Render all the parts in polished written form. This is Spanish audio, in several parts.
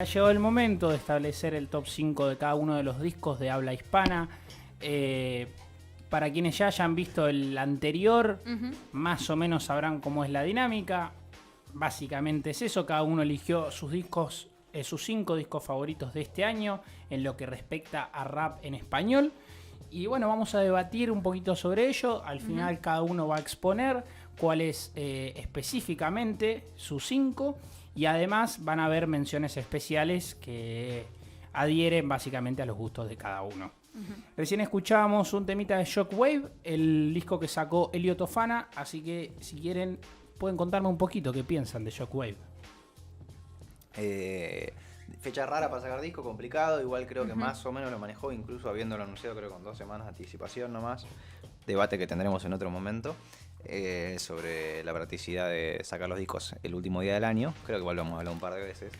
Ha llegado el momento de establecer el top 5 de cada uno de los discos de habla hispana. Para quienes ya hayan visto el anterior, más o menos sabrán cómo es la dinámica. Básicamente es eso, cada uno eligió sus discos, sus 5 discos favoritos de este año en lo que respecta a rap en español. Y bueno, vamos a debatir un poquito sobre ello. Al final cada uno va a exponer cuál es específicamente sus 5. Y además van a haber menciones especiales que adhieren básicamente a los gustos de cada uno. Recién escuchábamos un temita de Shockwave, el disco que sacó Elio Tofana. Así que si quieren pueden contarme un poquito qué piensan de Shockwave. Fecha rara para sacar disco, complicado. Igual creo que más o menos lo manejó, incluso habiéndolo anunciado creo con 2 semanas de anticipación nomás. Debate que tendremos en otro momento. Sobre la practicidad de sacar los discos el último día del año. Creo que igual lo hemos hablado un par de veces.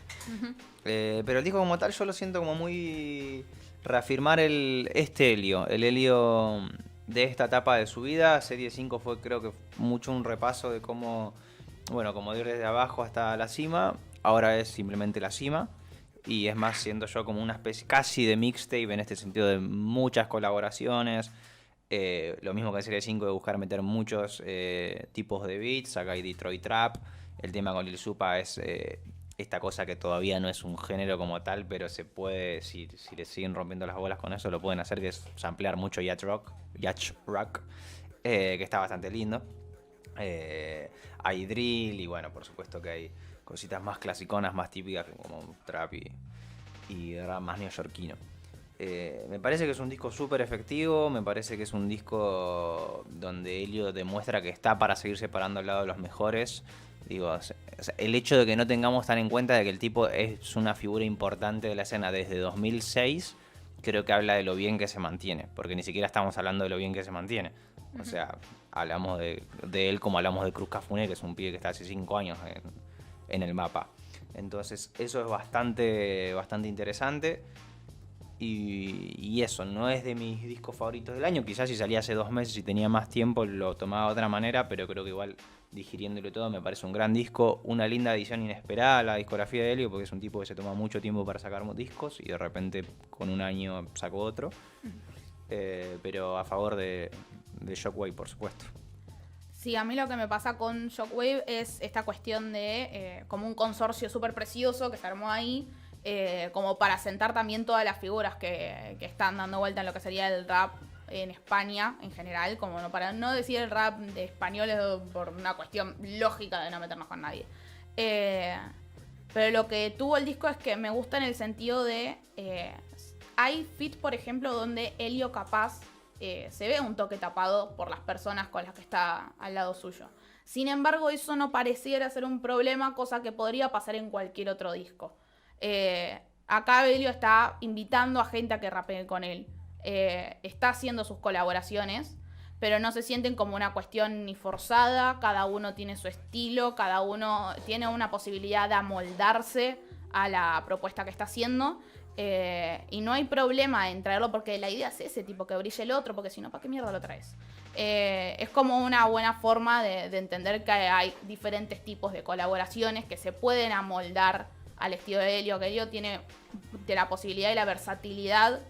Pero el disco como tal yo lo siento como muy reafirmar este Elio. El Elio de esta etapa de su vida. Serie 5 fue creo que mucho un repaso de cómo, bueno, como de ir desde abajo hasta la cima. Ahora es simplemente la cima. Y es más, siento yo como una especie casi de mixtape en este sentido de muchas colaboraciones. Lo mismo que Serie 5 de buscar meter muchos tipos de beats. Acá hay Detroit Trap. El tema con Lil Supa es esta cosa que todavía no es un género como tal, pero se puede, si le siguen rompiendo las bolas con eso, lo pueden hacer, que es samplear mucho Yacht Rock, que está bastante lindo. Hay drill y bueno, por supuesto que hay cositas más clasiconas, más típicas como trap y rap más neoyorquino. Me parece que es un disco súper efectivo, me parece que es un disco donde Elio demuestra que está para seguir separando al lado de los mejores. Digo, o sea, el hecho de que no tengamos tan en cuenta de que el tipo es una figura importante de la escena desde 2006, creo que habla de lo bien que se mantiene, porque ni siquiera estamos hablando de lo bien que se mantiene. O sea, hablamos de él como hablamos de Cruz Cafune, que es un pibe que está hace 5 años en el mapa. Entonces eso es bastante interesante. Y eso, no es de mis discos favoritos del año. Quizás si salía hace 2 meses y tenía más tiempo lo tomaba de otra manera, pero creo que igual digiriéndolo todo me parece un gran disco. Una linda edición inesperada a la discografía de Elio, porque es un tipo que se toma mucho tiempo para sacar discos y de repente con un año sacó otro. Pero a favor de Shockwave, por supuesto. Sí, a mí lo que me pasa con Shockwave es esta cuestión de como un consorcio súper precioso que se armó ahí, como para sentar también todas las figuras que están dando vuelta en lo que sería el rap en España en general, como no, para no decir el rap de españoles por una cuestión lógica de no meternos con nadie. Pero lo que tuvo el disco es que me gusta en el sentido de... hay feat, por ejemplo, donde Elio capaz se ve un toque tapado por las personas con las que está al lado suyo. Sin embargo, eso no pareciera ser un problema, cosa que podría pasar en cualquier otro disco. Acá Elio está invitando a gente a que rapee con él. Está haciendo sus colaboraciones, pero no se sienten como una cuestión ni forzada. Cada uno tiene su estilo, cada uno tiene una posibilidad de amoldarse a la propuesta que está haciendo. Y no hay problema en traerlo porque la idea es ese, tipo que brille el otro, porque si no, ¿para qué mierda lo traes? Es como una buena forma de entender que hay diferentes tipos de colaboraciones que se pueden amoldar al estilo de Elio, que Elio tiene la posibilidad y la versatilidad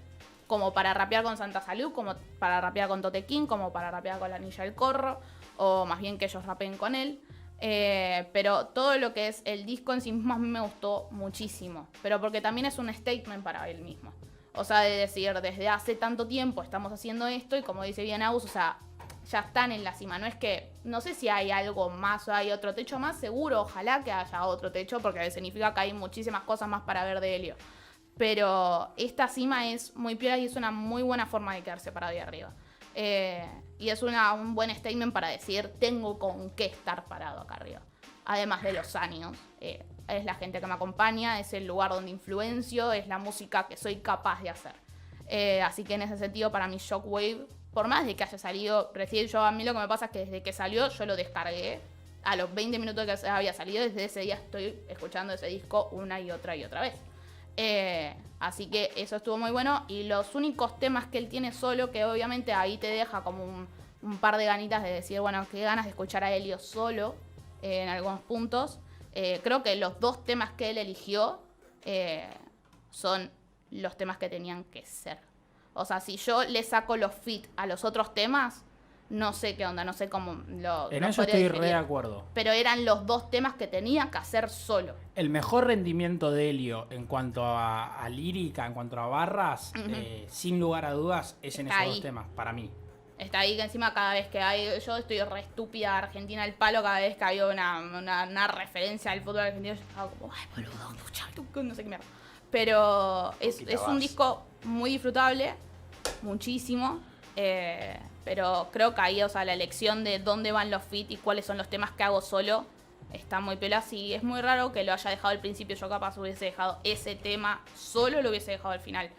como para rapear con Santa Salud, como para rapear con Tote King, como para rapear con la Ninja del Corro, o más bien que ellos rapeen con él. Pero todo lo que es el disco en sí mismo a mí me gustó muchísimo, pero porque también es un statement para él mismo. O sea, de decir, desde hace tanto tiempo estamos haciendo esto y como dice bien Agus, o sea, ya están en la cima. No es que, no sé si hay algo más o hay otro techo más, seguro, ojalá que haya otro techo, porque significa que hay muchísimas cosas más para ver de Elio. Pero esta cima es muy piola y es una muy buena forma de quedarse parado ahí arriba. Y es un buen statement para decir, tengo con qué estar parado acá arriba. Además de los años, es la gente que me acompaña, es el lugar donde influencio, es la música que soy capaz de hacer. Así que en ese sentido, para mí Shockwave, por más de que haya salido recién, a mí lo que me pasa es que desde que salió yo lo descargué. A los 20 minutos que había salido, desde ese día estoy escuchando ese disco una y otra vez. Así que eso estuvo muy bueno. Y los únicos temas que él tiene solo, que obviamente ahí te deja como un par de ganitas de decir, bueno, qué ganas de escuchar a Elio solo en algunos puntos. Creo que los 2 temas que él eligió son los temas que tenían que ser. O sea, si yo le saco los feat a los otros temas, no sé qué onda, no sé cómo lo En eso estoy re de acuerdo. Pero eran los 2 temas que tenía que hacer solo. El mejor rendimiento de Elio en cuanto a lírica, en cuanto a barras, sin lugar a dudas, es en Está esos ahí. 2 temas, para mí. Está ahí que encima cada vez que hay... Yo estoy re estúpida Argentina al palo cada vez que había una referencia al fútbol argentino. Yo estaba como, ay, boludo, pucha, no sé qué mierda. Pero es un disco muy disfrutable, muchísimo. Pero creo que ahí, o sea, la elección de dónde van los feat y cuáles son los temas que hago solo está muy piola. Sí, es muy raro que lo haya dejado al principio. Yo capaz hubiese dejado ese tema solo, lo hubiese dejado al final.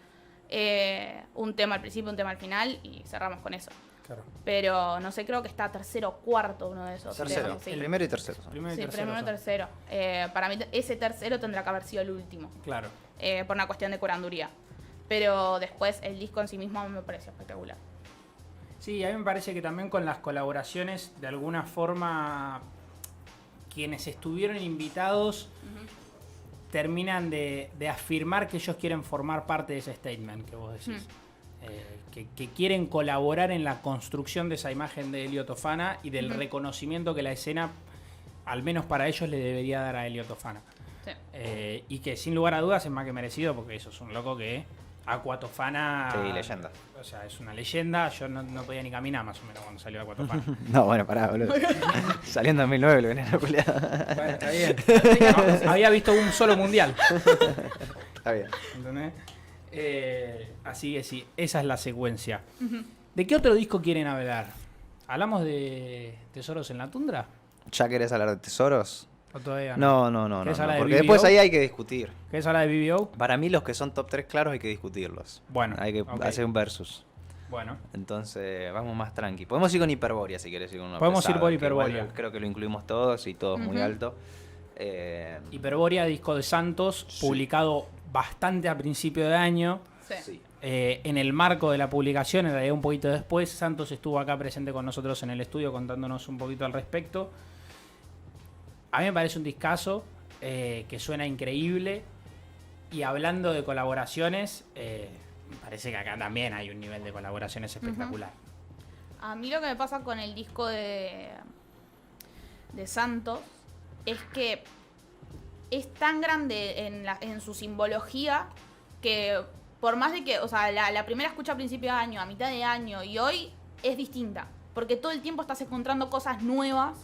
Un tema al principio, un tema al final y cerramos con eso. Claro. Pero no sé, creo que está tercero o cuarto uno de esos. Tercero, Sí. el primero y tercero. Primero y Sí, tercero primero y son. tercero. Para mí ese tercero tendrá que haber sido el último. Claro. Por una cuestión de curanduría. Pero después el disco en sí mismo me pareció espectacular. Sí, a mí me parece que también con las colaboraciones, de alguna forma, quienes estuvieron invitados terminan de afirmar que ellos quieren formar parte de ese statement que vos decís. Que quieren colaborar en la construcción de esa imagen de Elio Tofana y del reconocimiento que la escena, al menos para ellos, le debería dar a Elio Tofana. Sí. Y que sin lugar a dudas es más que merecido porque eso es un loco que Aqua Tofana... Sí, leyenda. O sea, es una leyenda. Yo no podía ni caminar más o menos cuando salió Aqua Tofana. No, bueno, pará, boludo. Saliendo en 2009 lo venían a pelear. Bueno, está bien. No, había visto un solo mundial. Está bien. ¿Entendés? Así que sí, esa es la secuencia. ¿De qué otro disco quieren hablar? ¿Hablamos de Tesoros en la Tundra? ¿Ya querés hablar de tesoros? ¿O todavía No, ¿Querés hablar de porque BBO? después ahí hay que discutir. ¿Querés hablar de BBO? Para mí los que son top 3 claros hay que discutirlos. Bueno, Hay que ok. hacer un versus. Bueno, Entonces, vamos más tranqui. Podemos ir con Hiperborea si querés ir con uno Podemos ir pesado, por que Hiperborea. igual creo que lo incluimos todos y todos muy alto. Hiperborea, disco de Santos, Sí. publicado bastante a principio de año. Sí. Sí. En el marco de la publicación, en realidad un poquito después, Santos estuvo acá presente con nosotros en el estudio contándonos un poquito al respecto. A mí me parece un discazo que suena increíble. Y hablando de colaboraciones, me parece que acá también hay un nivel de colaboraciones espectacular. A mí lo que me pasa con el disco de Santos es que es tan grande en su simbología que por más de que, o sea, la primera escucha a principio de año, a mitad de año y hoy es distinta. Porque todo el tiempo estás encontrando cosas nuevas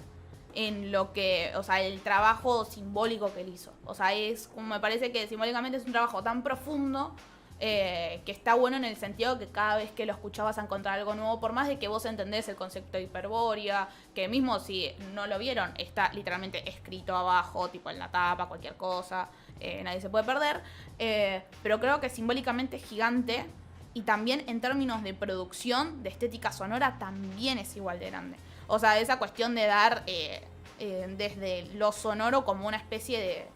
en lo que, o sea, el trabajo simbólico que él hizo. O sea, me parece que simbólicamente es un trabajo tan profundo que está bueno en el sentido que cada vez que lo escuchabas a encontrar algo nuevo, por más de que vos entendés el concepto de Hiperbórea, que mismo si no lo vieron, está literalmente escrito abajo, tipo en la tapa, cualquier cosa, nadie se puede perder, pero creo que simbólicamente es gigante y también en términos de producción, de estética sonora, también es igual de grande. O sea, esa cuestión de dar desde lo sonoro como una especie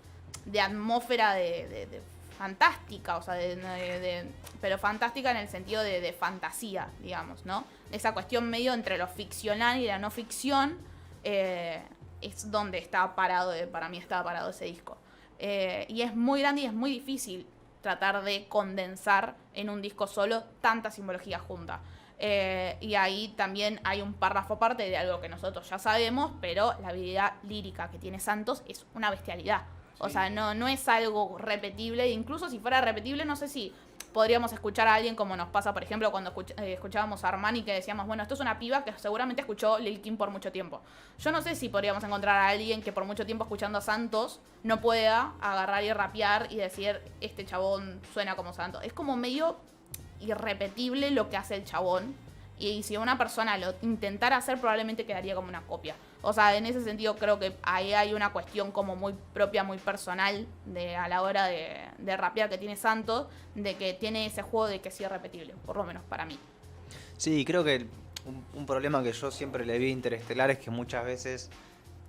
de atmósfera de fantástica, o sea, pero fantástica en el sentido de fantasía, digamos, ¿no? Esa cuestión medio entre lo ficcional y la no ficción es donde está parado, para mí estaba parado ese disco. Y es muy grande y es muy difícil tratar de condensar en un disco solo tanta simbología junta. Y ahí también hay un párrafo aparte de algo que nosotros ya sabemos, pero la habilidad lírica que tiene Santos es una bestialidad. O sea, no es algo repetible. Incluso si fuera repetible, no sé si podríamos escuchar a alguien como nos pasa, por ejemplo, cuando escuchábamos a Armani, que decíamos, bueno, esto es una piba que seguramente escuchó Lil Kim por mucho tiempo. Yo no sé si podríamos encontrar a alguien que por mucho tiempo escuchando a Santos no pueda agarrar y rapear y decir, este chabón suena como Santos. Es como medio irrepetible lo que hace el chabón. Y si una persona lo intentara hacer, probablemente quedaría como una copia. O sea, en ese sentido creo que ahí hay una cuestión como muy propia, muy personal a la hora de rapear que tiene Santos, de que tiene ese juego de que sí es repetible, por lo menos para mí. Sí, creo que un problema que yo siempre le vi a Interestelar es que muchas veces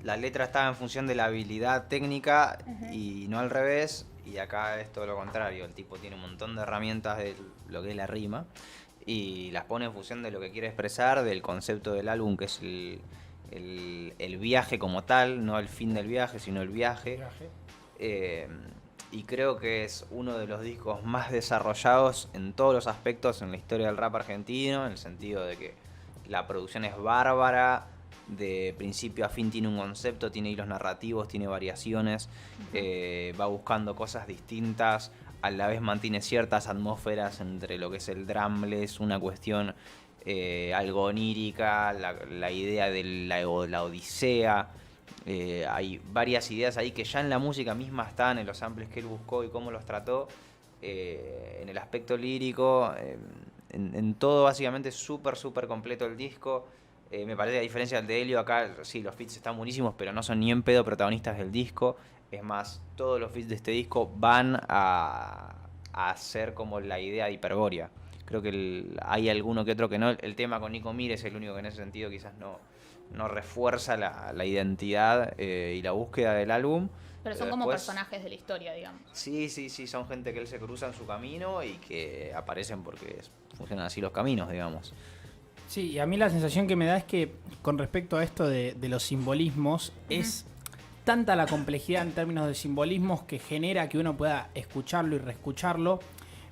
la letra estaba en función de la habilidad técnica y no al revés. Y acá es todo lo contrario. El tipo tiene un montón de herramientas de lo que es la rima y las pone en función de lo que quiere expresar, del concepto del álbum, que es el viaje como tal, no el fin del viaje, sino el viaje. y creo que es uno de los discos más desarrollados en todos los aspectos en la historia del rap argentino, en el sentido de que la producción es bárbara, de principio a fin tiene un concepto, tiene hilos narrativos, tiene variaciones, va buscando cosas distintas, a la vez mantiene ciertas atmósferas entre lo que es el drumless, una cuestión algo onírica, la idea de la odisea. Hay varias ideas ahí que ya en la música misma están, en los samples que él buscó y cómo los trató, en el aspecto lírico, en todo básicamente súper completo el disco. Me parece, a diferencia del de Helio, acá sí, los feats están buenísimos, pero no son ni en pedo protagonistas del disco. Es más, todos los feats de este disco van a ser como la idea de Hiperbórea. Creo que hay alguno que otro que no. El tema con Nico Mir es el único que en ese sentido quizás no refuerza la identidad y la búsqueda del álbum. Pero son como personajes de la historia, digamos. Sí, son gente que él se cruza en su camino y que aparecen porque funcionan así los caminos, digamos. Sí, y a mí la sensación que me da es que con respecto a esto de los simbolismos, es tanta la complejidad en términos de simbolismos que genera que uno pueda escucharlo y reescucharlo,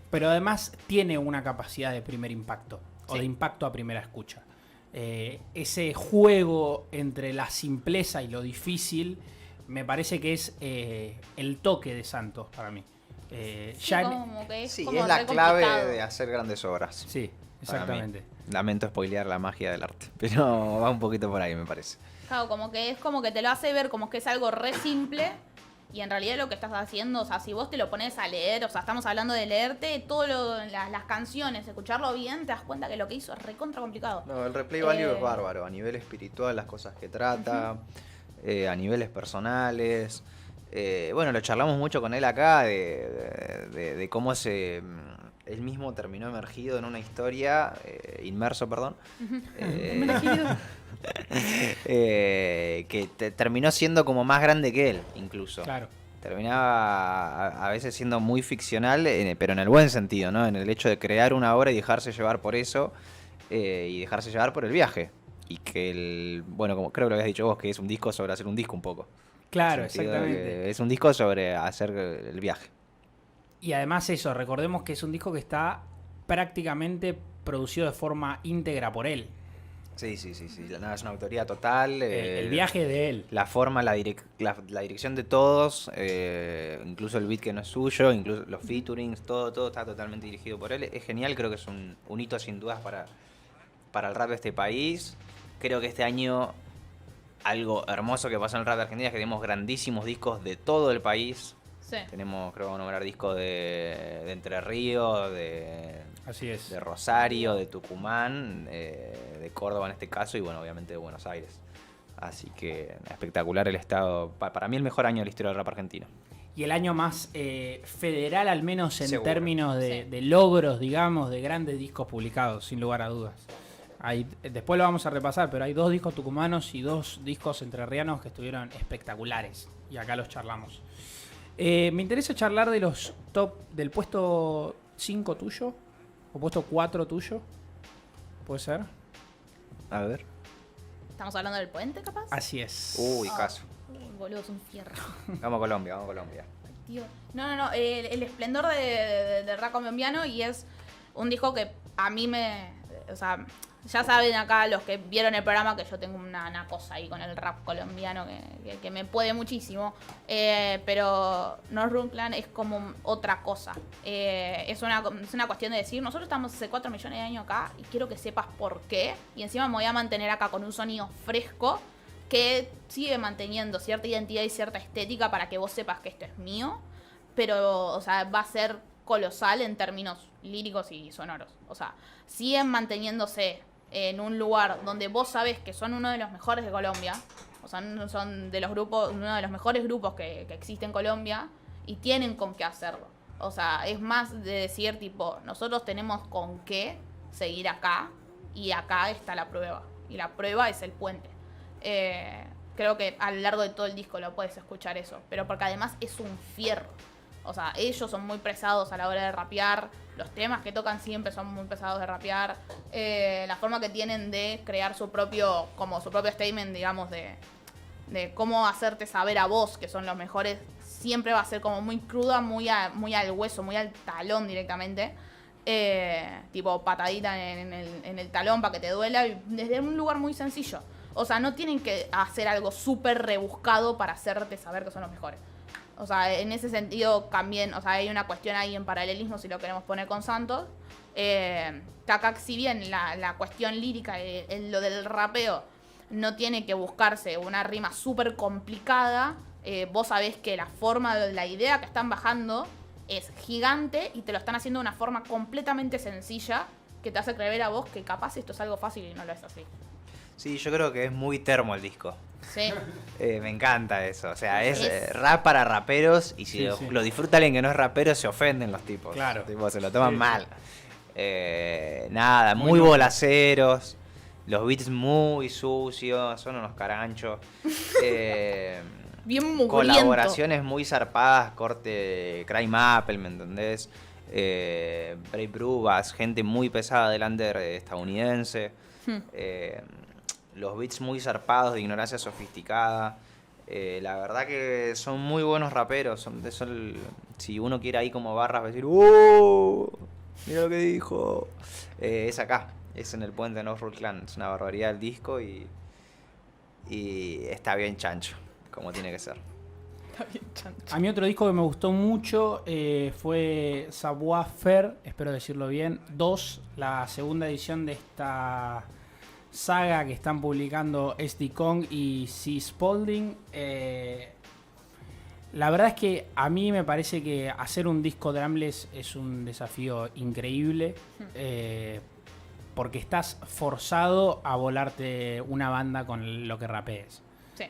pero además tiene una capacidad de primer impacto, o de impacto a primera escucha. Ese juego entre la simpleza y lo difícil me parece que es el toque de Santos para mí. Es la clave de hacer grandes obras. Sí, exactamente. Lamento spoilear la magia del arte, pero va un poquito por ahí, me parece. Claro, como que te lo hace ver como que es algo re simple y en realidad lo que estás haciendo, o sea, si vos te lo pones a leer, o sea, estamos hablando de leerte las canciones, escucharlo bien, te das cuenta que lo que hizo es recontra complicado. No, el replay value es bárbaro, a nivel espiritual, las cosas que trata, a niveles personales. Bueno, lo charlamos mucho con él acá de cómo él mismo terminó emergido en una historia, inmerso, perdón, que terminó siendo como más grande que él, incluso. Claro. Terminaba a veces siendo muy ficcional, pero en el buen sentido, ¿no? En el hecho de crear una obra y dejarse llevar por eso, y dejarse llevar por el viaje. Y que bueno, como creo que lo habías dicho vos, que es un disco sobre hacer un disco un poco. Claro, exactamente. Es un disco sobre hacer el viaje. Y además eso, recordemos que es un disco que está prácticamente producido de forma íntegra por él. Sí. Nada, es una autoría total. El viaje de él. La forma, la dirección de todos, incluso el beat que no es suyo, incluso los featurings, todo está totalmente dirigido por él. Es genial, creo que es un hito sin dudas para el rap de este país. Creo que este año algo hermoso que pasó en el rap de Argentina es que tenemos grandísimos discos de todo el país. Sí. Tenemos, creo que vamos a nombrar discos de Entre Ríos, Así es, de Rosario, de Tucumán, de Córdoba en este caso, y bueno, obviamente de Buenos Aires. Así que espectacular el estado. Para mí el mejor año de la historia del rap argentino. Y el año más federal, al menos en Seguro. Términos de logros, digamos, de grandes discos publicados, sin lugar a dudas. Después lo vamos a repasar, pero hay 2 discos tucumanos y 2 discos entrerrianos que estuvieron espectaculares. Y acá los charlamos. Me interesa charlar de los top del puesto 5 tuyo o puesto 4 tuyo. ¿Puede ser? A ver. ¿Estamos hablando del puente, capaz? Así es. Uy, caso. Boludo, es un fierro. Vamos a Colombia. Tío. No. El esplendor del rap colombiano, y es un disco que a mí o sea, ya saben acá los que vieron el programa que yo tengo una cosa ahí con el rap colombiano que me puede muchísimo. Pero No Run Clan es como otra cosa. Es una cuestión de decir, nosotros estamos hace 4 millones de años acá y quiero que sepas por qué. Y encima me voy a mantener acá con un sonido fresco que sigue manteniendo cierta identidad y cierta estética para que vos sepas que esto es mío. Pero, o sea, va a ser colosal en términos líricos y sonoros. O sea, siguen manteniéndose en un lugar donde vos sabés que son uno de los mejores de Colombia, o sea, son de los grupos, uno de los mejores grupos que existe en Colombia, y tienen con qué hacerlo. O sea, es más de decir, tipo, nosotros tenemos con qué seguir acá, y acá está la prueba, y la prueba es el puente. Creo que a lo largo de todo el disco lo puedes escuchar eso, pero porque además es un fierro. O sea, ellos son muy pesados a la hora de rapear. Los temas que tocan siempre son muy pesados de rapear. La forma que tienen de crear su propio statement, digamos, de cómo hacerte saber a vos que son los mejores, siempre va a ser como muy cruda, muy al hueso, muy al talón directamente. Tipo patadita en el talón para que te duela, desde un lugar muy sencillo. O sea, no tienen que hacer algo súper rebuscado para hacerte saber que son los mejores. O sea, en ese sentido también, o sea, hay una cuestión ahí en paralelismo si lo queremos poner con Santos. Acá, si bien la cuestión lírica, lo del rapeo, no tiene que buscarse una rima súper complicada, vos sabés que la idea que están bajando es gigante y te lo están haciendo de una forma completamente sencilla que te hace creer a vos que capaz esto es algo fácil y no lo es así. Sí, yo creo que es muy termo el disco. Sí. Me encanta eso. O sea, es rap para raperos y si Sí. lo disfruta alguien que no es rapero se ofenden los tipos. Claro. Los tipos se lo toman Sí, mal. Nada, muy loco. bolaceros. Los beats muy sucios, son unos caranchos. Bien mugriento. Colaboraciones muy zarpadas, corte Crime Apple, ¿me entendés? Brave Brubas, gente muy pesada del under estadounidense. Los beats muy zarpados de ignorancia sofisticada. La verdad que son muy buenos raperos. Si uno quiere ahí como barras, va a decir ¡oh! Mira lo que dijo. Es acá, es en el puente de No Rule Clan. Es una barbaridad el disco y está bien chancho, como tiene que ser. Está bien chancho. A mí otro disco que me gustó mucho fue Savoir Faire, espero decirlo bien, 2, la segunda edición de esta saga que están publicando SD Kong y C. Spalding. La verdad es que a mí me parece que hacer un disco drumless es un desafío increíble, porque estás forzado a volarte una banda con lo que rapees. Sí.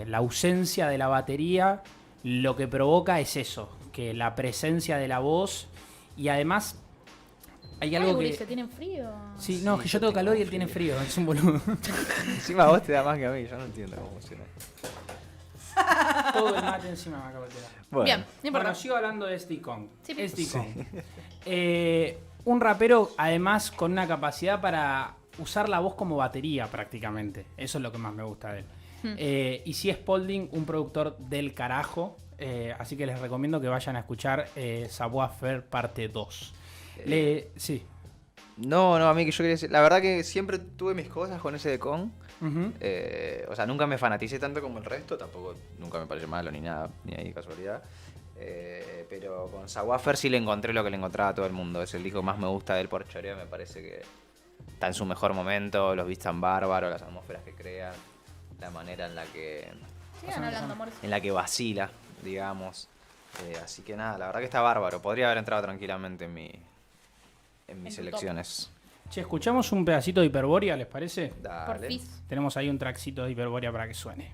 La ausencia de la batería lo que provoca es eso, que la presencia de la voz y además hay algo Ay, que... ¿se tienen frío? Sí, no, que yo tengo calor y él tiene frío, es un boludo. Encima vos te da más que a mí, yo no entiendo cómo funciona. Todo el mate encima me acabo de tirar. Bueno, Bien, no importa. Bueno, sigo hablando de SD Kong. Sí. SD Kong. Un rapero además con una capacidad para usar la voz como batería prácticamente. Eso es lo que más me gusta de él. Y si Spalding, un productor del carajo. Así que les recomiendo que vayan a escuchar Savoir Faire parte 2. Sí. No, a mí que yo quería decir, la verdad que siempre tuve mis cosas con ese de Kong. Ujú. O sea, nunca me fanaticé tanto como el resto, tampoco nunca me pareció malo ni nada, ni ahí casualidad. Pero con Savoir Faire sí le encontré lo que le encontraba a todo el mundo. Es el disco que más me gusta de él por choreo, me parece que está en su mejor momento, los beats tan bárbaros, las atmósferas que crea, la manera en la que Sigan hablando, amor. vacila, digamos. Así que nada, la verdad que está bárbaro. Podría haber entrado tranquilamente en mis tu selecciones. Che, escuchamos un pedacito de Hiperborea, ¿les parece? Dale. Porfis. Tenemos ahí un trackcito de Hiperborea para que suene.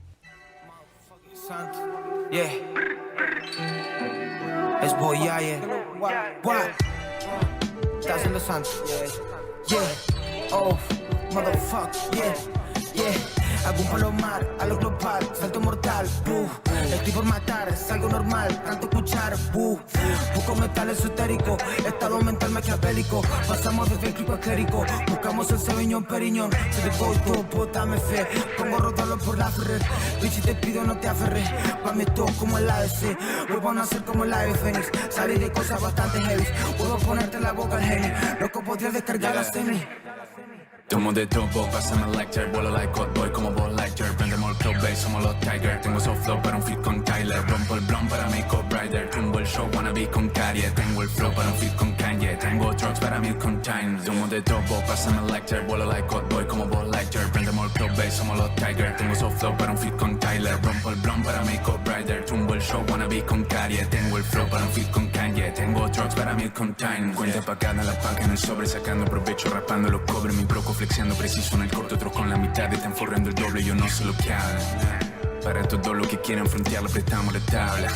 Yeah. Es Boyaye. What? Está haciendo santo. Yeah. Oh, motherfucker. Yeah. Yeah. Hago un palomar a lo global, salto mortal. Estoy por matar, es algo normal, canto escuchar. Busco metal esotérico, estado mental maquiavélico. Pasamos de crítico a clérigo, buscamos el Sauvignon Periñón. Se te voy todo, dame fe. Pongo a rodarlo por la Ferrer. Y si te pido no te aferres, pa' mí todo como el ADC. Vuelvo a nacer como el ave fénix. Salí de cosas bastante heavy. Puedo ponerte en la boca el genio. Loco podría descargar la semi. Tomo de todo, pásame el lecture. Vuelo like God Boy como Ball Lecture. Prendemos el club bass, somos los Tiger. Tengo soft flow para un fit con Tyler. Rompo el blond para mi co-brider. Tumbo el show, wanna be con Carrie. Tengo el flow para un fit con Kanye. Tengo trucks para mí con Time. Tomo de todo, pásame el lecture. Vuelo like God Boy como Ball Lecture. Prendemos el club bass, somos los Tiger. Tengo soft flow para un fit con Tyler. Rompo el blond para mi co-brider. Tumbo el show, wanna be con Carrie. Tengo el flow para un fit con Kanye. Tengo trucks para mí con Time. Cuenta pa' cada la paca en el sobre, sacando provecho, rapando los cobres. Mi broco flexiando preciso en el corto, otros con la mitad. Están forrando el doble, yo no sé lo que hablan. Para todos los que quieren frontearlo, prestamos la tabla.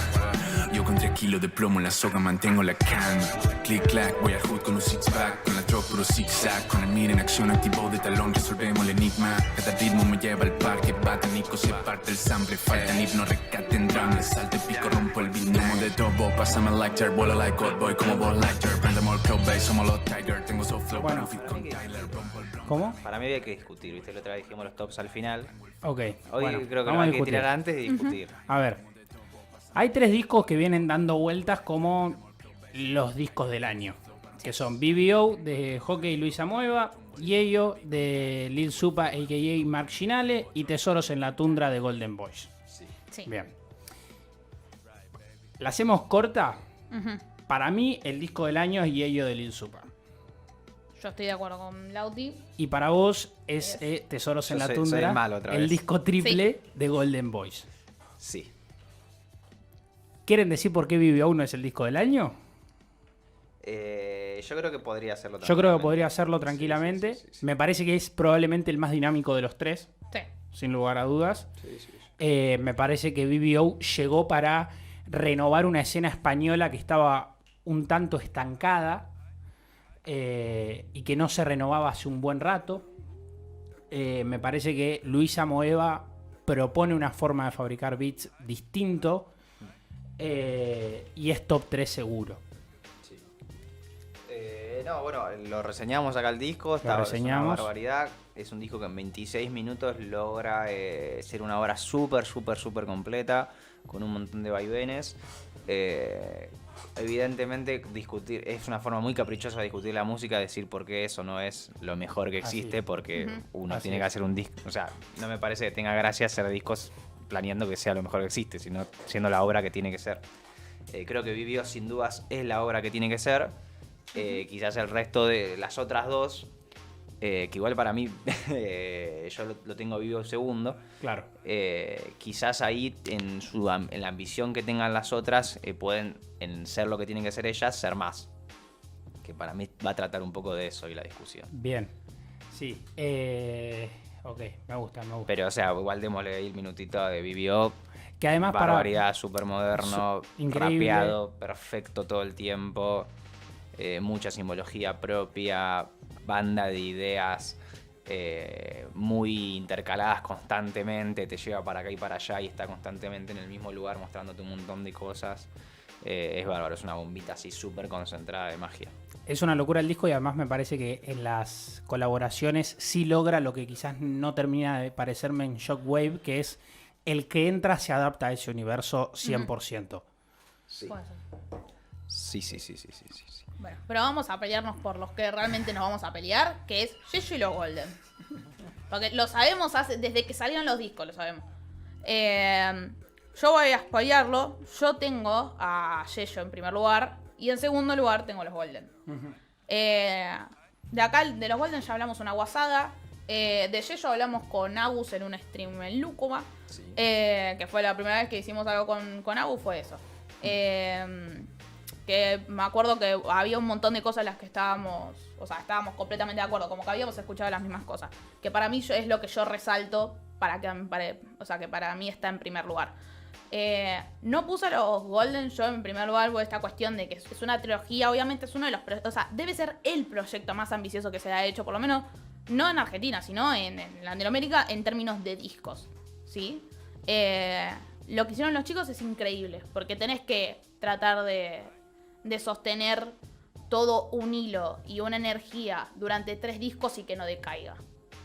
Yo con 3 kilos de plomo en la soga mantengo la calma. Click clack, voy al hood con un six pack. Con la drop puro zigzag. Con el mir en acción activo de talón resolvemos el enigma. Cada ritmo me lleva al parque. Batánico se parte el sample. Falta hipno, rescate en drum. Le salto el pico, rompo el beat. Tomo de todo, pásame el lecture. Vuelo like God Boy como Ball Lecture. Prendemos el club bass, somos los Tiger. Tengo soft flow para un fit con Tyler. Rompo el blond. ¿Cómo? Para mí había que discutir, ¿viste? La otra vez dijimos los tops al final. Ok. Hoy bueno, creo que vamos no a hay que discutir. tirar antes y discutir. A ver. Hay 3 discos que vienen dando vueltas como los discos del año. Que son BBO de Hockey Luisa Mueva, Yeyo de Lil Supa a.k.a. Mark Ginale y Tesoros en la Tundra de Golden Boys. Sí. Bien. ¿La hacemos corta? Ujú. Para mí el disco del año es Yeyo de Lil Supa. Yo estoy de acuerdo con Lauti. Y para vos es Tesoros en Yo la soy Tundra, el malo otra el vez. disco triple de Golden Boys. Sí. ¿Quieren decir por qué BBO no es el disco del año? Yo creo que podría hacerlo Yo creo que podría hacerlo tranquilamente. Sí. Me parece que es probablemente el más dinámico de los 3, Sí. sin lugar a dudas. Sí. Me parece que BBO llegó para renovar una escena española que estaba un tanto estancada y que no se renovaba hace un buen rato. Me parece que Luisa Moeva propone una forma de fabricar beats distinto y es top 3 seguro. No, bueno, lo reseñamos acá el disco, es una reseñamos. barbaridad. Es un disco que en 26 minutos logra ser una obra súper completa, con un montón de vaivenes. Evidentemente, discutir es una forma muy caprichosa de discutir la música, decir por qué eso no es lo mejor que existe, porque uno Así tiene es. que hacer un disco. O sea, no me parece que tenga gracia hacer discos planeando que sea lo mejor que existe, sino siendo la obra que tiene que ser. Creo que BBO sin dudas es la obra que tiene que ser. Quizás el resto de las otras dos, que igual para mí yo lo tengo BBO segundo. Claro. Quizás ahí en la ambición que tengan las otras pueden, en ser lo que tienen que ser ellas, ser más. Que para mí va a tratar un poco de eso y la discusión. Bien. Sí. Ok, me gusta. Pero o sea, igual démosle ahí el minutito de BBO. Que además Barbaridad, súper moderno, increíble. rapeado, perfecto todo el tiempo. Mucha simbología propia, banda de ideas muy intercaladas constantemente, te lleva para acá y para allá y está constantemente en el mismo lugar mostrándote un montón de cosas. Es bárbaro, es una bombita así súper concentrada de magia. Es una locura el disco y además me parece que en las colaboraciones sí logra lo que quizás no termina de parecerme en Shockwave, que es el que entra se adapta a ese universo 100%. Sí. Puede ser. Sí. Bueno, pero vamos a pelearnos por los que realmente nos vamos a pelear, que es Yeyo y los Golden. Porque lo sabemos desde que salieron los discos, lo sabemos. Yo voy a spoilearlo. Yo tengo a Yeyo en primer lugar y en segundo lugar tengo a los Golden. De acá, de los Golden ya hablamos una guasada. De Yeyo hablamos con Agus en un stream en Lúcuma. Sí. Que fue la primera vez que hicimos algo con Agus, fue eso. Que me acuerdo que había un montón de cosas en las que estábamos completamente de acuerdo, como que habíamos escuchado las mismas cosas. Que para mí es lo que yo resalto que para mí está en primer lugar. No puse a los Golden yo en primer lugar por esta cuestión de que es una trilogía, obviamente es uno de los debe ser el proyecto más ambicioso que se ha hecho, por lo menos no en Argentina, sino en Latinoamérica en términos de discos, ¿sí? Lo que hicieron los chicos es increíble, porque tenés que tratar de sostener todo un hilo y una energía durante 3 discos y que no decaiga,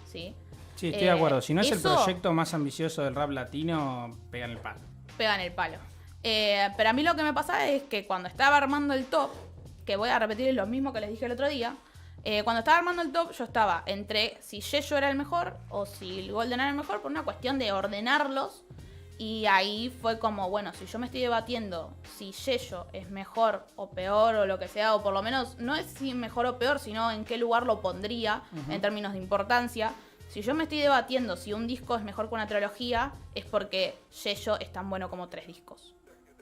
¿sí? Sí, estoy de acuerdo. Si no es el eso- proyecto más ambicioso del rap latino, pegan el palo. Pegan el palo. Pero a mí lo que me pasa es que cuando estaba armando el top, que voy a repetir lo mismo que les dije el otro día, cuando estaba armando el top yo estaba entre si Yeyo era el mejor o si el Golden era el mejor por una cuestión de ordenarlos. Y ahí fue como, bueno, si yo me estoy debatiendo si Yeyo es mejor o peor o lo que sea, o por lo menos no es si mejor o peor, sino en qué lugar lo pondría en términos de importancia. Si yo me estoy debatiendo si un disco es mejor que una trilogía, es porque Yeyo es tan bueno como 3 discos.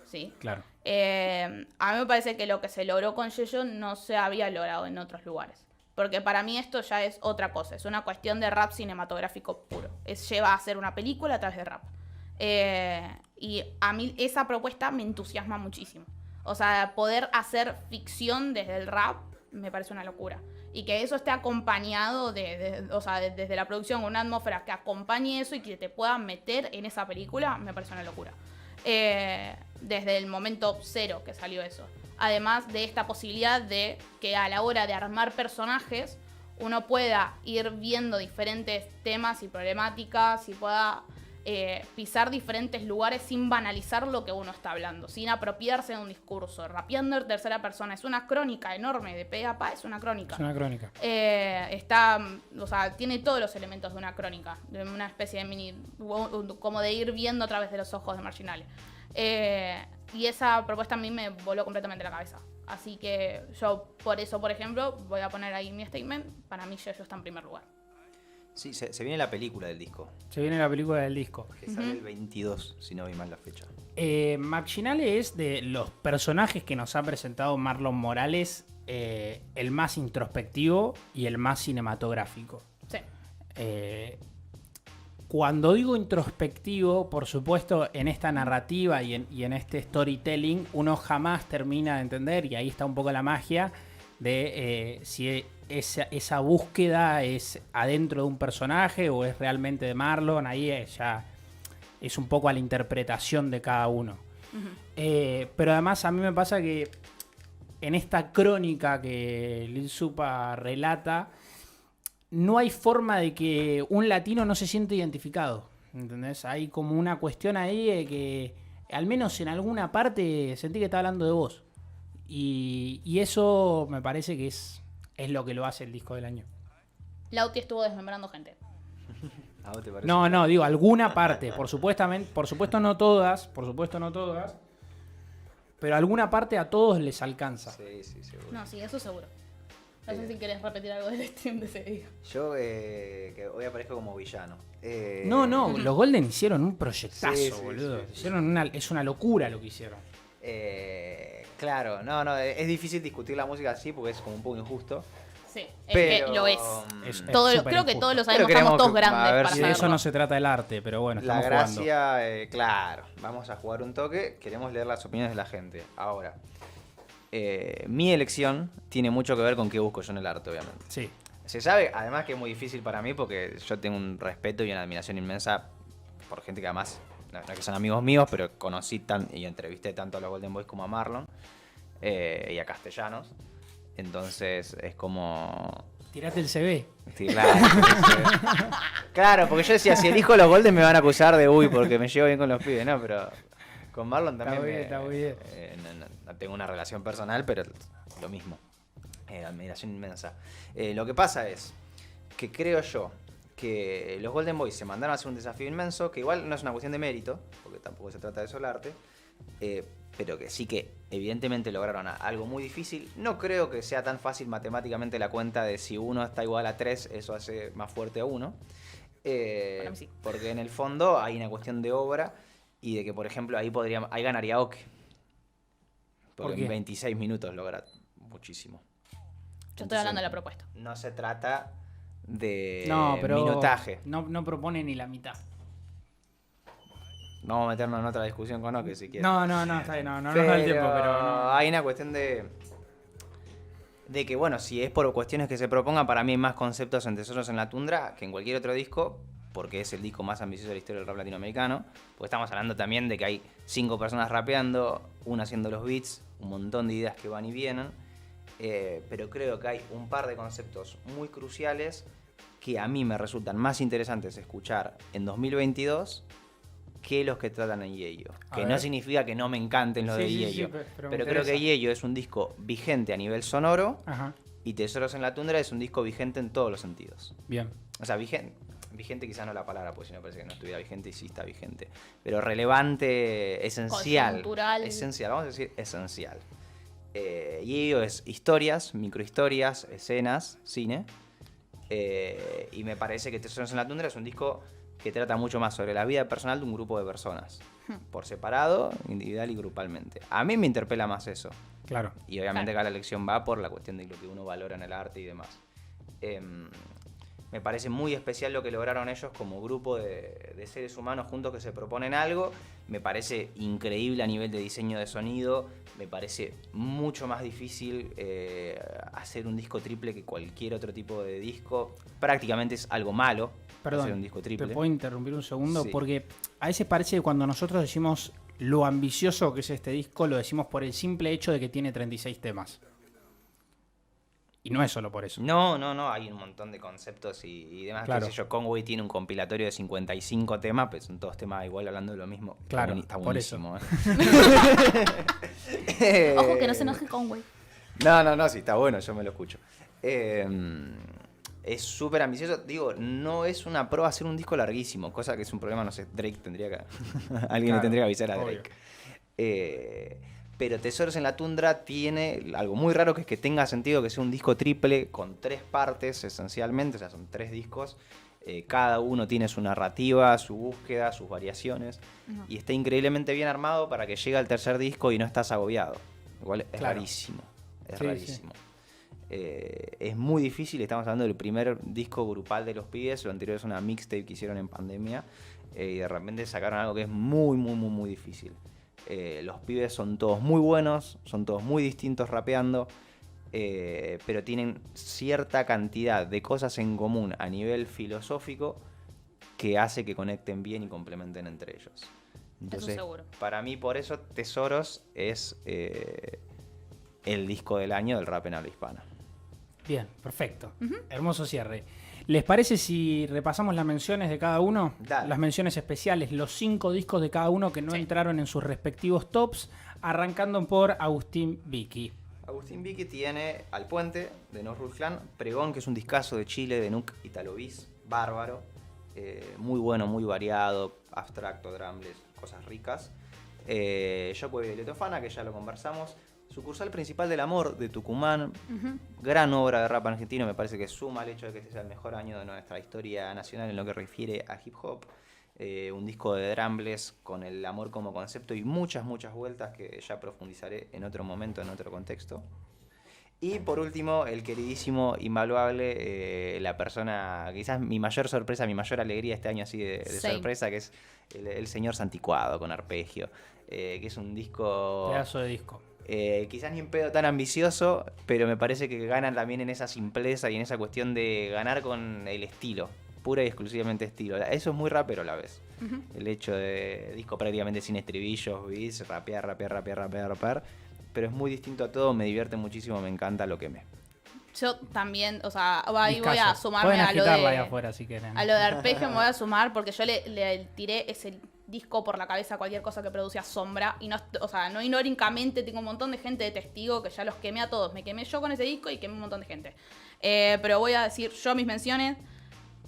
¿Sí? Claro. A mí me parece que lo que se logró con Yeyo no se había logrado en otros lugares. Porque para mí esto ya es otra cosa. Es una cuestión de rap cinematográfico puro. Lleva a hacer una película a través de rap. Y a mí esa propuesta me entusiasma muchísimo. O sea, poder hacer ficción desde el rap me parece una locura. Y que eso esté acompañado desde la producción, con una atmósfera que acompañe eso y que te puedan meter en esa película, me parece una locura. Desde el momento cero que salió eso. Además de esta posibilidad de que a la hora de armar personajes uno pueda ir viendo diferentes temas y problemáticas y pueda pisar diferentes lugares sin banalizar lo que uno está hablando, sin apropiarse de un discurso. Rapeando en tercera persona es una crónica enorme, de pe a pa es una crónica. Es una crónica. O sea, tiene todos los elementos de una crónica, de una especie de mini, como de ir viendo a través de los ojos de Marginales. Y esa propuesta a mí me voló completamente la cabeza. Así que yo, por eso, por ejemplo, voy a poner ahí mi statement. Para mí, Yeyo está en primer lugar. Sí, se viene la película del disco, Se viene la película del disco. que sale el 22, si no vi mal la fecha. Marginale es de los personajes que nos ha presentado Marlon Morales el más introspectivo y el más cinematográfico. Sí. Cuando digo introspectivo, por supuesto, en esta narrativa y en este storytelling, uno jamás termina de entender, y ahí está un poco la magia, de si esa búsqueda es adentro de un personaje o es realmente de Marlon. Ahí ya es un poco a la interpretación de cada uno. Pero además a mí me pasa que en esta crónica que Lil Supa relata, no hay forma de que un latino no se siente identificado, ¿entendés? Hay como una cuestión ahí de que, al menos en alguna parte, sentí que está hablando de vos. Y eso me parece que es lo que lo hace el disco del año. Lauti estuvo desmembrando gente. ¿A vos te parece? No, digo, alguna parte. Por supuesto no todas, pero alguna parte a todos les alcanza. Sí, seguro. No, sí, eso seguro. No sé si querés repetir algo del stream de ese día. Yo, que hoy aparezco como villano. No, los Golden hicieron un proyectazo, Sí, boludo. sí. Hicieron es una locura lo que hicieron. Claro, es difícil discutir la música así porque es como un poco injusto. Sí, es Pero, que lo es. Es Todo, súper creo que injusto. todos lo Pero sabemos, queremos estamos todos que- grandes a ver para Y si de eso saberlo. no se trata el arte, pero bueno, La estamos jugando. gracia, claro, vamos a jugar un toque, queremos leer las opiniones de la gente. Ahora, mi elección tiene mucho que ver con qué busco yo en el arte, obviamente. Sí. Se sabe, además, que es muy difícil para mí porque yo tengo un respeto y una admiración inmensa por gente que además, no es que son amigos míos, pero conocí y entrevisté tanto a los Golden Boys como a Marlon y a Castellanos. Entonces es como... Tirate el CV. Sí, claro. Claro, porque yo decía, si elijo los Golden me van a acusar de porque me llevo bien con los pibes, ¿no? Pero con Marlon también Está muy bien. no tengo una relación personal, pero lo mismo. Admiración inmensa. Lo que pasa es que creo yo que los Golden Boys se mandaron a hacer un desafío inmenso, que igual no es una cuestión de mérito, porque tampoco se trata de eso el arte, pero que sí que evidentemente lograron algo muy difícil. No creo que sea tan fácil matemáticamente la cuenta de si 1 está igual a 3, eso hace más fuerte a 1. Para mí sí. Porque en el fondo hay una cuestión de obra y de que, por ejemplo, ahí ganaría Oke. ¿Por Porque qué? en 26 minutos logra muchísimo. Yo estoy hablando de la propuesta. No se trata de No, pero minutaje. no propone ni la mitad. Vamos a meternos en otra discusión con Oke si quieres. No, está bien, no nos da el tiempo, pero no. Hay una cuestión de que, bueno, si es por cuestiones que se propongan, para mí hay más conceptos en Tesoros en la Tundra que en cualquier otro disco, porque es el disco más ambicioso de la historia del rap latinoamericano. Porque estamos hablando también de que hay 5 personas rapeando, una haciendo los beats, un montón de ideas que van y vienen. Pero creo que hay un par de conceptos muy cruciales que a mí me resultan más interesantes escuchar en 2022 que los que tratan en Yeyo. A Que ver. no significa que no me encanten los de Yeyo. pero me Pero creo interesa. que Yeyo es un disco vigente a nivel sonoro Ajá, y Tesoros en la Tundra es un disco vigente en todos los sentidos. bien. O sea, vigente quizás no la palabra, porque si no parece que no estuviera vigente y sí está vigente. Pero relevante, esencial. Coyuntural. Esencial, vamos a decir esencial. Yeyo es historias, microhistorias, escenas, cine. Y me parece que Tesoros en la Tundra es un disco que trata mucho más sobre la vida personal de un grupo de personas. Por separado, individual y grupalmente. A mí me interpela más eso. Claro. Y obviamente acá la elección va por la cuestión de lo que uno valora en el arte y demás. Me parece muy especial lo que lograron ellos como grupo de seres humanos juntos que se proponen algo. Me parece increíble a nivel de diseño de sonido. Me parece mucho más difícil hacer un disco triple que cualquier otro tipo de disco. Prácticamente es algo malo hacer un Perdón, disco ¿te triple. puedo interrumpir un segundo? Sí. Porque a veces parece que cuando nosotros decimos lo ambicioso que es este disco, lo decimos por el simple hecho de que tiene 36 temas. Y no es solo por eso. No, hay un montón de conceptos y demás. Claro. Qué sé yo, Conway tiene un compilatorio de 55 temas, pero son todos temas igual hablando de lo mismo. Claro, Está por eso. buenísimo. Ojo que no se enoje Conway. No, sí, está bueno, yo me lo escucho. Es súper ambicioso. Digo, no es una prueba hacer un disco larguísimo, cosa que es un problema, no sé, Drake tendría que... Alguien Claro, le tendría que avisar a obvio. Drake. Pero Tesoros en la Tundra tiene algo muy raro, que es que tenga sentido que sea un disco triple con 3 partes esencialmente, o sea, son 3 discos. Cada uno tiene su narrativa, su búsqueda, sus variaciones. Y está increíblemente bien armado para que llegue al tercer disco y no estás agobiado. Igual es Claro. rarísimo. Es Sí, rarísimo. Es muy difícil, estamos hablando del primer disco grupal de los pibes, lo anterior es una mixtape que hicieron en pandemia, y de repente sacaron algo que es muy difícil. Los pibes son todos muy buenos, son todos muy distintos rapeando, pero tienen cierta cantidad de cosas en común a nivel filosófico que hace que conecten bien y complementen entre ellos. Entonces, seguro. para mí, por eso Tesoros es el disco del año del rap en habla hispana. Bien, perfecto. Hermoso cierre. ¿Les parece si repasamos las menciones de cada uno? Dale. Las menciones especiales, los 5 discos de cada uno que no entraron en sus respectivos tops, arrancando por Agustín Vicky. Agustín Vicky tiene Al Puente, de No Rule Clan, Pregón, que es un discazo de Chile, de Nuke Italo Bis, bárbaro, muy bueno, muy variado, abstracto, drumless, cosas ricas. Shockwave de Letofana, que ya lo conversamos. Sucursal Principal del Amor, de Tucumán, gran obra de rap argentino, me parece que suma el hecho de que este sea el mejor año de nuestra historia nacional en lo que refiere a hip hop. Un disco de drumless con el amor como concepto y muchas vueltas que ya profundizaré en otro momento, en otro contexto. Y por último, el queridísimo, invaluable, la persona, quizás mi mayor sorpresa, mi mayor alegría este año así de sorpresa, que es el señor Santicuado con Arpegio, que es un disco... Pedazo de disco. Quizás ni en pedo tan ambicioso, pero me parece que ganan también en esa simpleza y en esa cuestión de ganar con el estilo, pura y exclusivamente estilo. Eso es muy rapero a la vez. El hecho de disco prácticamente sin estribillos, beats, rapear, pero es muy distinto a todo, me divierte muchísimo, me encanta, lo quemé. Yo también, o sea, ahí voy a Discazo. sumarme Pueden a lo agitarla ahí de... afuera si quieren. A lo de Arpegio me voy a sumar porque yo le tiré ese disco por la cabeza a cualquier cosa que producía Sombra. Y no, o sea, no irónicamente, tengo un montón de gente de testigo que ya los quemé a todos. Me quemé yo con ese disco y quemé un montón de gente. Pero voy a decir yo mis menciones.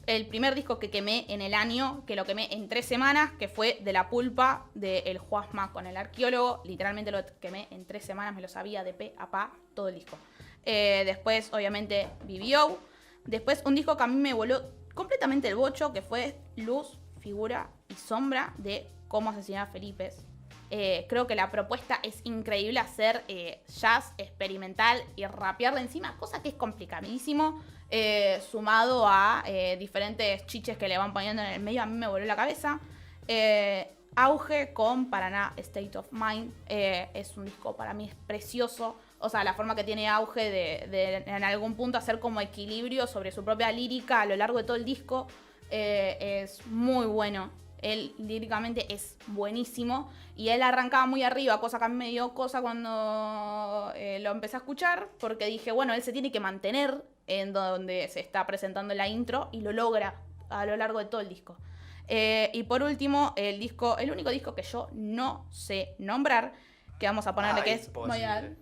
El primer disco que quemé en el año, que lo quemé en 3 semanas, que fue De la Pulpa, de El Juasma con el arqueólogo. Literalmente lo quemé en 3 semanas, me lo sabía de pe a pa todo el disco. Después, obviamente, BBO. Después, un disco que a mí me voló completamente el bocho, que fue Luz, Figura y Sombra, de Cómo asesinar a Felipe. Creo que la propuesta es increíble, hacer jazz experimental y rapearle encima, cosa que es complicadísimo, sumado a diferentes chiches que le van poniendo en el medio. A mí me voló la cabeza. Auge con Paraná State of Mind, es un disco, para mí es precioso. O sea, la forma que tiene Auge de en algún punto hacer como equilibrio sobre su propia lírica a lo largo de todo el disco, es muy bueno. Él líricamente es buenísimo y él arrancaba muy arriba, cosa que a mí me dio cosa cuando lo empecé a escuchar, porque dije, bueno, él se tiene que mantener en donde se está presentando la intro y lo logra a lo largo de todo el disco. Y por último, el único disco que yo no sé nombrar, que vamos a ponerle que es imposible.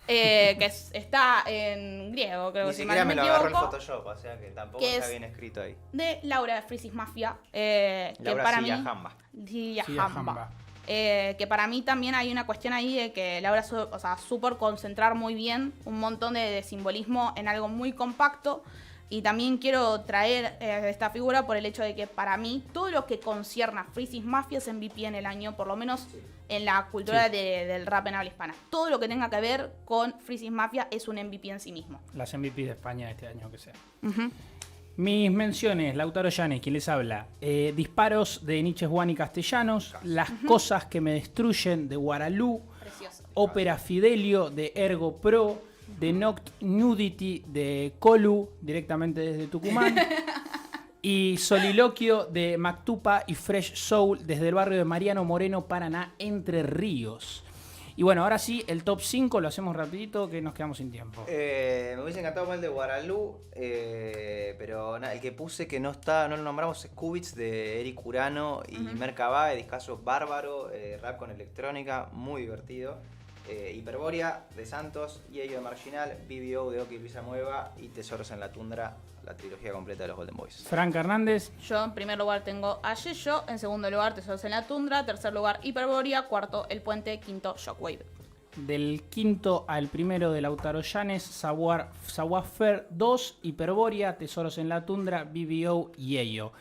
Está en griego, creo Ni que si siquiera mal me no lo me agarró el equivoco, Photoshop, o sea que tampoco que está es bien escrito ahí. de Laura de Freesis Mafia, que Laura para mí... Sillajamba. Sillajamba. Que para mí también hay una cuestión ahí de que Laura supo concentrar muy bien un montón de simbolismo en algo muy compacto. Y también quiero traer esta figura por el hecho de que para mí todo lo que concierne a Freesis Mafia es MVP en el año, por lo menos en la cultura del rap en habla hispana. Todo lo que tenga que ver con Freesis Mafia es un MVP en sí mismo. Las MVP de España de este año, que sea. Mis menciones, Lautaro Llanes, quien les habla. Disparos de Nietzsche, Juan y Castellanos. Las cosas que me destruyen, de Guaralú. Precioso. Ópera Fidelio, de Ergo Pro. The Noct Nudity, de Colu, directamente desde Tucumán. Y Soliloquio, de Mactupa y Fresh Soul, desde el barrio de Mariano Moreno, Paraná, Entre Ríos. Y bueno, ahora sí, el top 5 lo hacemos rapidito que nos quedamos sin tiempo. Me hubiese encantado más el de Guaralú, pero nada, el que puse que no lo nombramos es Cubits de Eric Urano y Merkabah, discazo bárbaro, rap con electrónica, muy divertido. Hiperbórea de Santos, Yeyo de Marginal, BBO de Oki y Luisa Mueva y Tesoros en la Tundra, la trilogía completa de los Golden Boys. Frank Hernández. Yo en primer lugar tengo a Yeyo, en segundo lugar Tesoros en la Tundra, tercer lugar Hiperbórea, cuarto El Puente, quinto Shockwave. Del quinto al primero de Lautaro Llanes, Savoir Faire 2, Hiperbórea, Tesoros en la Tundra, BBO y Yeyo.